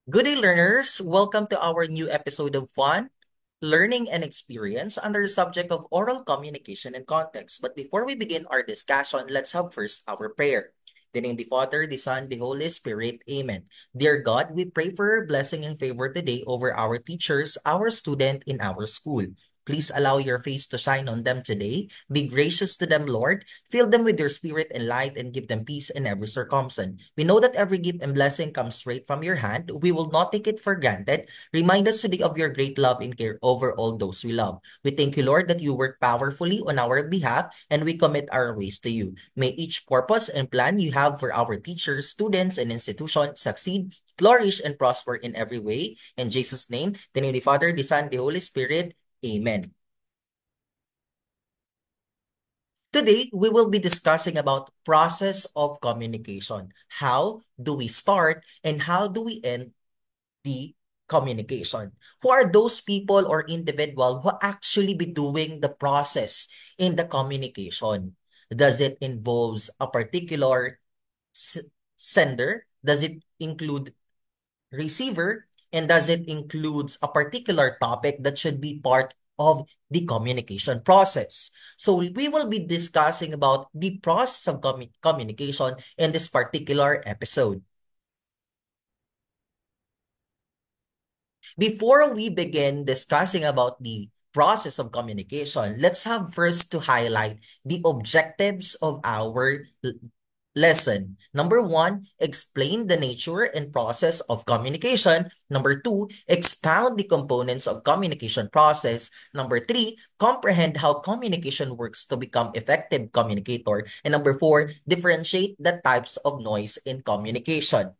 Good day, learners. Welcome to our new episode of Fun, Learning, and Experience under the subject of oral communication and context. But before we begin our discussion, let's have first our prayer. In the name of the Father, the Son, the Holy Spirit. Amen. Dear God, we pray for your blessing and favor today over our teachers, our student in our school. Please allow your face to shine on them today. Be gracious to them, Lord. Fill them with your spirit and light and give them peace in every circumstance. We know that every gift and blessing comes straight from your hand. We will not take it for granted. Remind us today of your great love and care over all those we love. We thank you, Lord, that you work powerfully on our behalf and we commit our ways to you. May each purpose and plan you have for our teachers, students, and institutions succeed, flourish, and prosper in every way. In Jesus' name, the name of the Father, the Son, the Holy Spirit. Amen. Today, we will be discussing about process of communication. How do we start and how do we end the communication? Who are those people or individual who actually be doing the process in the communication? Does it involves a particular s- sender? Does it include receiver, and does it includes a particular topic that should be part of the communication process? So we will be discussing about the process of communication in this particular episode. Before we begin discussing about the process of communication, let's have first to highlight the objectives of our lesson. Number one, explain the nature and process of communication. Number two, expound the components of communication process. Number three, comprehend how communication works to become effective communicator. And number four, differentiate the types of noise in communication.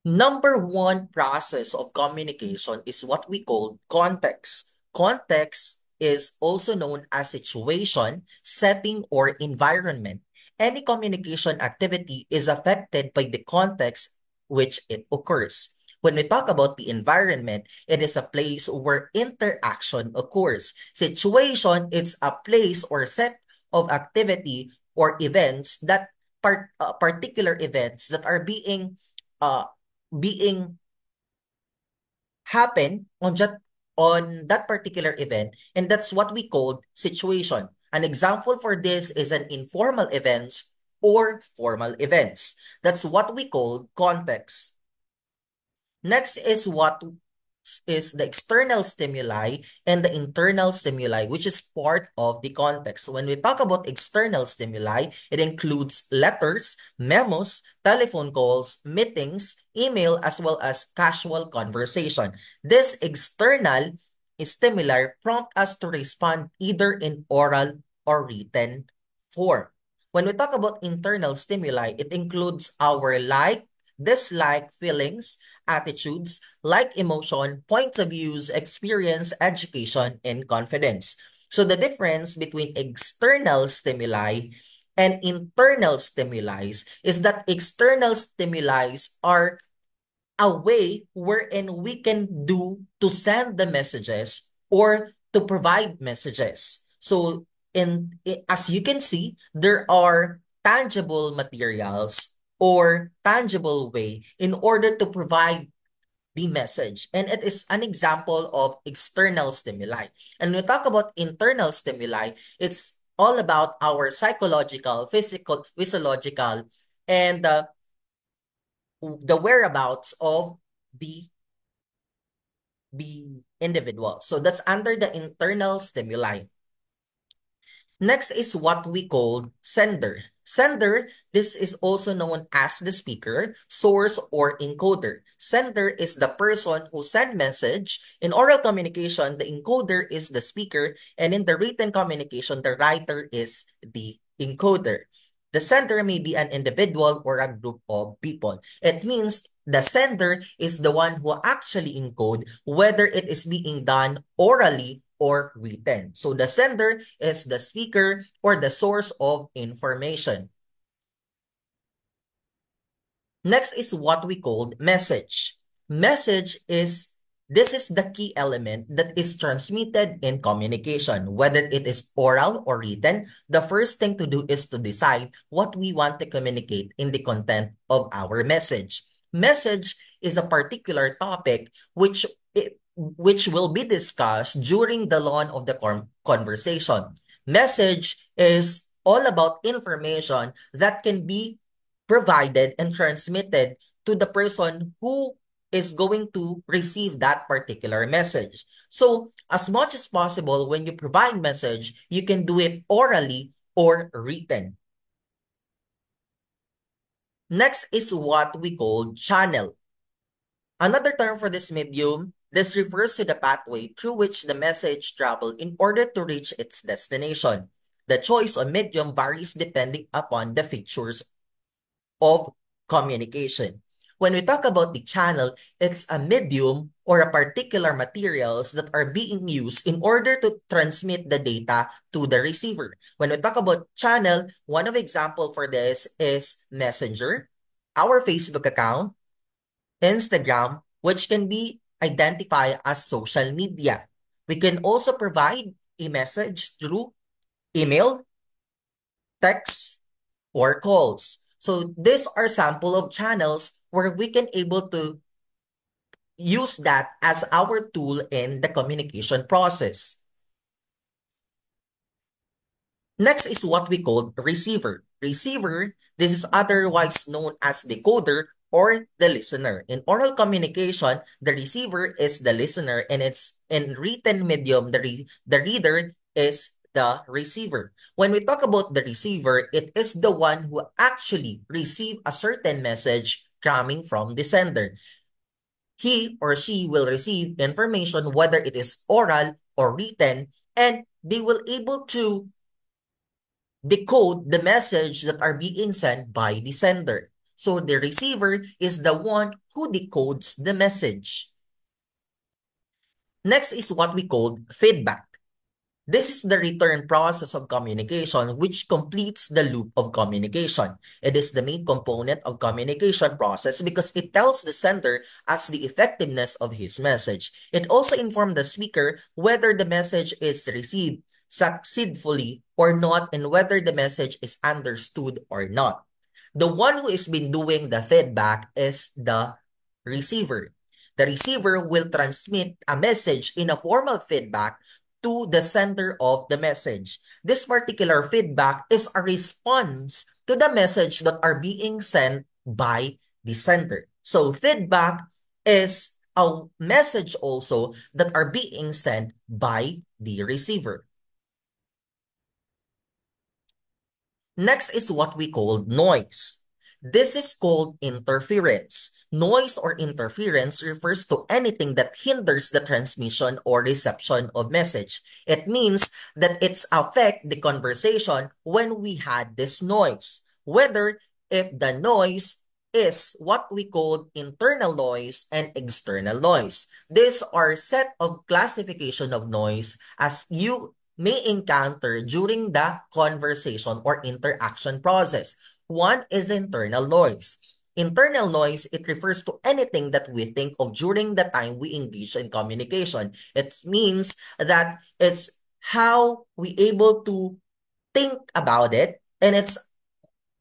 Number one process of communication is what we call context. Context is also known as situation, setting, or environment. Any communication activity is affected by the context which it occurs. When we talk about the environment, it is a place where interaction occurs. Situation, it's a place or set of activity or events that particular events that are uh, being happen on that particular event, and that's what we call situation. An example for this is an informal events or formal events. That's what we call context. Next is what is the external stimuli and the internal stimuli, which is part of the context. When we talk about external stimuli, it includes letters, memos, telephone calls, meetings, email, as well as casual conversation. This external stimuli prompt us to respond either in oral or written form. When we talk about internal stimuli, it includes our like, dislike feelings, attitudes, like emotion, points of views, experience, education, and confidence. So the difference between external stimuli and internal stimuli is that external stimuli are a way wherein we can do to send the messages or to provide messages. So as you can see, there are tangible materials or tangible way in order to provide the message. And it is an example of external stimuli. And when we talk about internal stimuli, it's all about our psychological, physiological, and the whereabouts of the the individual. So that's under the internal stimuli. Next is what we call sender. Sender, this is also known as the speaker, source, or encoder. Sender is the person who send message. In oral communication, the encoder is the speaker, and in the written communication, the writer is the encoder. The sender may be an individual or a group of people. It means the sender is the one who actually encode whether it is being done orally or written. So the sender is the speaker or the source of information. Next is what we call message. Message is This is the key element that is transmitted in communication. Whether it is oral or written, the first thing to do is to decide what we want to communicate in the content of our message. Message is a particular topic which will be discussed during the lawn of the conversation. Message is all about information that can be provided and transmitted to the person who is going to receive that particular message. So, as much as possible, when you provide message, you can do it orally or written. Next is what we call channel. Another term for this medium, this refers to the pathway through which the message traveled in order to reach its destination. The choice of medium varies depending upon the features of communication. When we talk about the channel, it's a medium or a particular materials that are being used in order to transmit the data to the receiver. When we talk about channel, one of example for this is Messenger, our Facebook account, Instagram, which can be identified as social media. We can also provide a message through email, text, or calls. So these are sample of channels where we can able to use that as our tool in the communication process. Next is what we call receiver. Receiver, this is otherwise known as decoder or the listener. In oral communication, the receiver is the listener, and it's in written medium, the reader is the receiver. When we talk about the receiver, it is the one who actually receive a certain message coming from the sender. He or she will receive information whether it is oral or written, and they will able to decode the message that are being sent by the sender. So the receiver is the one who decodes the message. Next is what we call feedback. This is the return process of communication which completes the loop of communication. It is the main component of communication process because it tells the sender as the effectiveness of his message. It also informs the speaker whether the message is received successfully or not and whether the message is understood or not. The one who has been doing the feedback is the receiver. The receiver will transmit a message in a formal feedback to the sender of the message. This particular feedback is a response to the message that are being sent by the sender. So feedback is a message also that are being sent by the receiver. Next is what we call noise. This is called interference. Noise or interference refers to anything that hinders the transmission or reception of message. It means that it's affect the conversation when we had this noise. Whether if the noise is what we call internal noise and external noise. These are set of classification of noise as you may encounter during the conversation or interaction process. One is internal noise. Internal noise, it refers to anything that we think of during the time we engage in communication. It means that it's how we able to think about it, and it's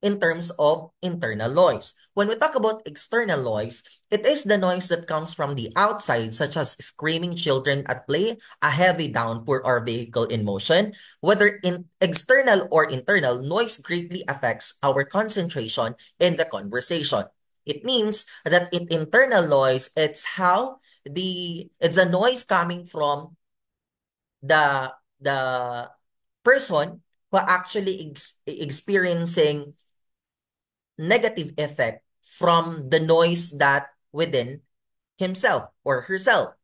in terms of internal noise. When we talk about external noise, it is the noise that comes from the outside, such as screaming children at play, a heavy downpour, or vehicle in motion. Whether in external or internal, noise greatly affects our concentration in the conversation. It means that in internal noise, it's a noise coming from the person who actually experiencing negative effect from the noise that within himself or herself.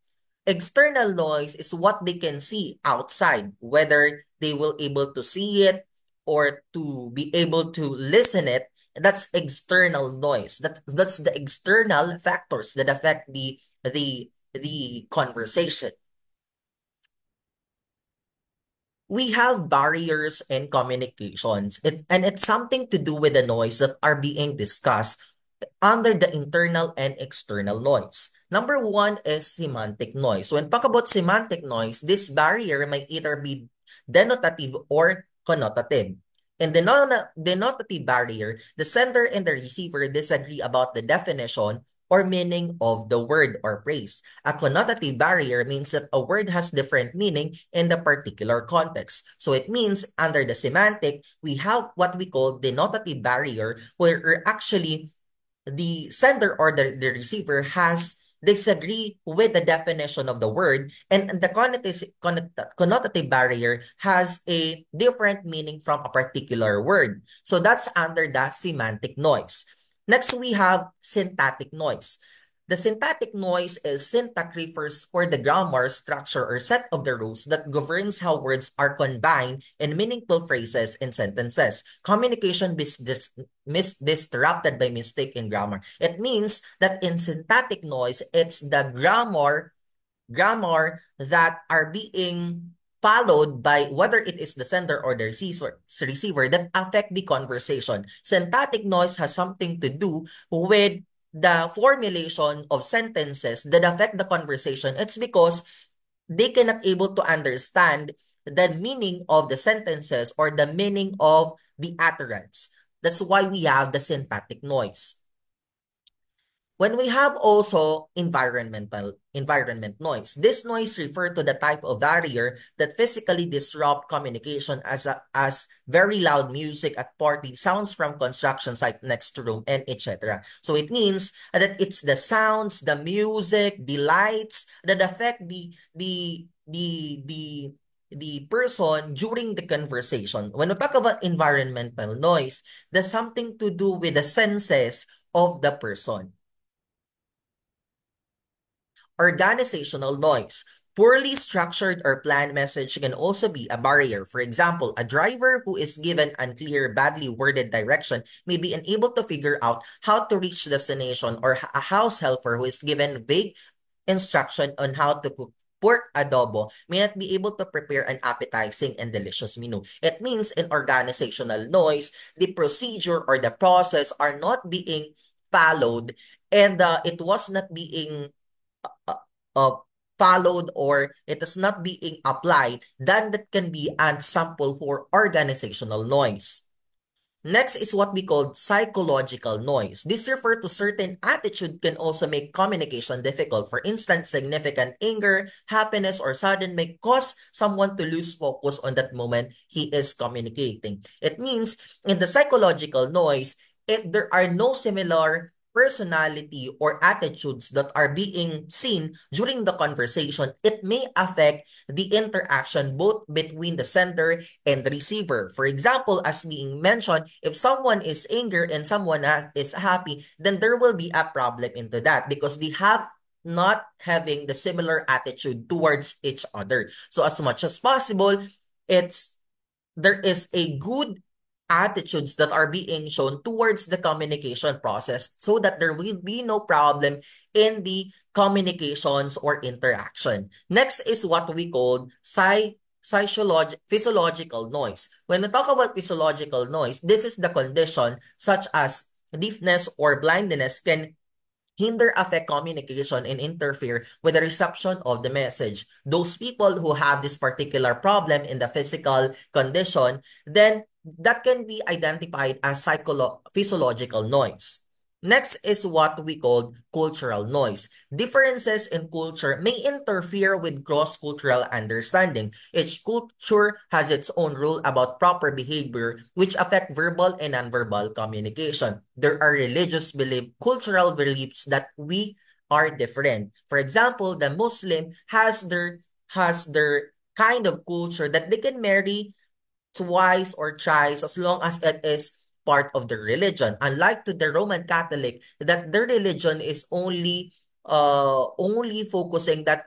External noise is what they can see outside, whether they will able to see it or to be able to listen it. That's external noise. That's the external factors that affect the conversation. We have barriers in communications, and it's something to do with the noise that are being discussed under the internal and external noise. Number one is semantic noise. When talk about semantic noise, this barrier may either be denotative or connotative. In the denotative barrier, the sender and the receiver disagree about the definition or meaning of the word or phrase. A connotative barrier means that a word has different meaning in the particular context. So it means under the semantic, we have what we call denotative barrier, where actually the sender or the receiver has disagree with the definition of the word, and the connotative barrier has a different meaning from a particular word. So that's under the semantic noise. Next, we have syntactic noise. The syntactic noise is syntax refers for the grammar, structure, or set of the rules that governs how words are combined in meaningful phrases and sentences. Communication disrupted by mistake in grammar. It means that in syntactic noise, it's the grammar that are being followed by whether it is the sender or the receiver that affect the conversation. Syntactic noise has something to do with the formulation of sentences that affect the conversation. It's because they cannot able to understand the meaning of the sentences or the meaning of the utterance. That's why we have the syntactic noise. When we have also environment noise, this noise refer to the type of barrier that physically disrupt communication as very loud music at party, sounds from construction site next to room, and etc. So it means that it's the sounds, the music, the lights that affect the person during the conversation. When we talk about environmental noise, there's something to do with the senses of the person. Organizational noise. Poorly structured or planned message can also be a barrier. For example, a driver who is given unclear, badly worded direction may be unable to figure out how to reach destination, or a house helper who is given vague instruction on how to cook pork adobo may not be able to prepare an appetizing and delicious menu. It means in organizational noise, the procedure or the process are not being followed, and it was not being uh, uh, followed, or it is not being applied, then that can be an sample for organizational noise. Next is what we call psychological noise. This refers to certain attitude can also make communication difficult. For instance, significant anger, happiness, or sadness may cause someone to lose focus on that moment he is communicating. It means in the psychological noise, if there are no similar personality or attitudes that are being seen during the conversation, it may affect the interaction both between the sender and the receiver. For example, as being mentioned, if someone is angry and someone is happy, then there will be a problem into that because they have not having the similar attitude towards each other. So as much as possible, it's there is a good attitudes that are being shown towards the communication process so that there will be no problem in the communications or interaction. Next is what we call physiological noise. When we talk about physiological noise, this is the condition such as deafness or blindness can hinder affect communication and interfere with the reception of the message. Those people who have this particular problem in the physical condition, then that can be identified as physiological noise. Next is what we call cultural noise. Differences in culture may interfere with cross-cultural understanding. Each culture has its own rule about proper behavior, which affect verbal and nonverbal communication. There are religious cultural beliefs that we are different. For example, the Muslim has their kind of culture that they can marry twice or thrice as long as it is part of their religion. Unlike to the Roman Catholic, that their religion is only focusing that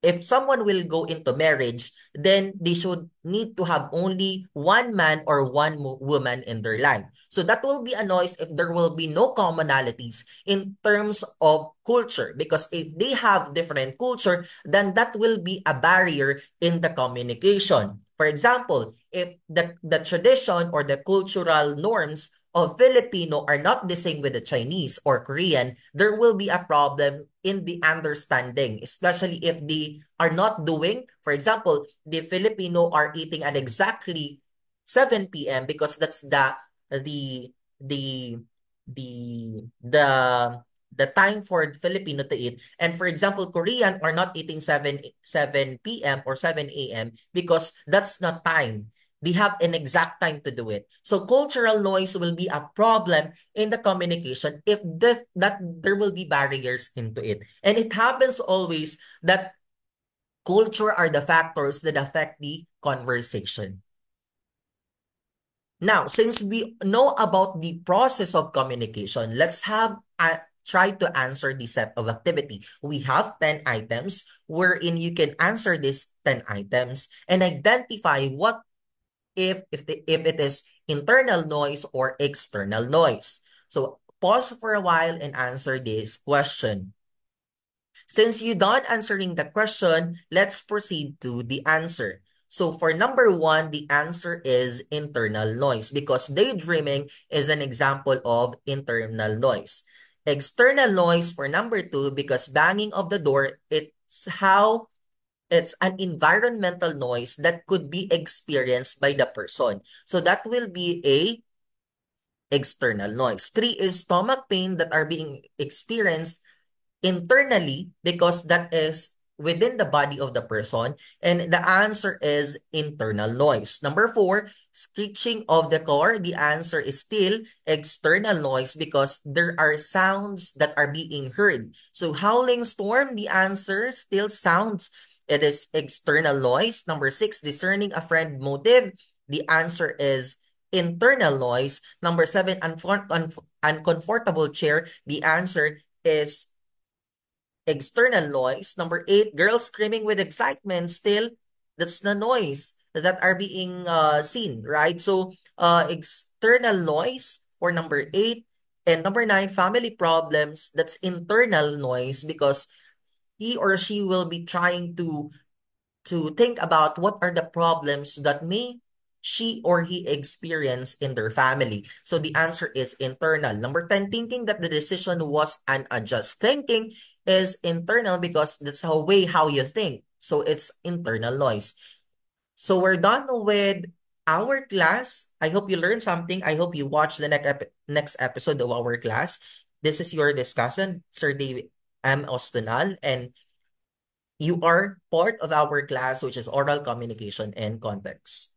if someone will go into marriage, then they should need to have only one man or one woman in their life. So that will be a noise if there will be no commonalities in terms of culture. Because if they have different culture, then that will be a barrier in the communication. For example, if the tradition or the cultural norms of Filipino are not the same with the Chinese or Korean, there will be a problem in the understanding, especially if they are not doing, for example, the Filipino are eating at exactly 7 p.m. because that's the the the the time for Filipino to eat. And for example, Korean are not eating 7 p.m. or 7 a.m. because that's not time. They have an exact time to do it. So cultural noise will be a problem in the communication if that there will be barriers into it. And it happens always that culture are the factors that affect the conversation. Now, since we know about the process of communication, let's try to answer the set of activity. We have 10 items wherein you can answer these 10 items and identify what if it is internal noise or external noise. So pause for a while and answer this question. Since you done answering the question, let's proceed to the answer. So for number one, the answer is internal noise because daydreaming is an example of internal noise. External noise for number two because banging of the door, it's an environmental noise that could be experienced by the person. So that will be a external noise. Three is stomach pain that are being experienced internally because that is within the body of the person, and the answer is internal noise. Number four, screeching of the car. The answer is still external noise because there are sounds that are being heard. So howling storm, the answer still sounds. It is external noise. Number six, discerning a friend motive. The answer is internal noise. Number seven, uncomfortable chair. The answer is external noise. Number eight, girls screaming with excitement. Still, that's the noise that are being seen, right? So, external noise for number eight. And number nine, family problems. That's internal noise because he or she will be trying to think about what are the problems that may she or he experience in their family. So the answer is internal. Number 10, thinking that the decision was an unjust. Thinking is internal because that's how way how you think. So it's internal noise. So we're done with our class. I hope you learned something. I hope you watch the next episode of our class. This is your discussion, Sir David M. Ostonal, and you are part of our class, which is oral communication and context.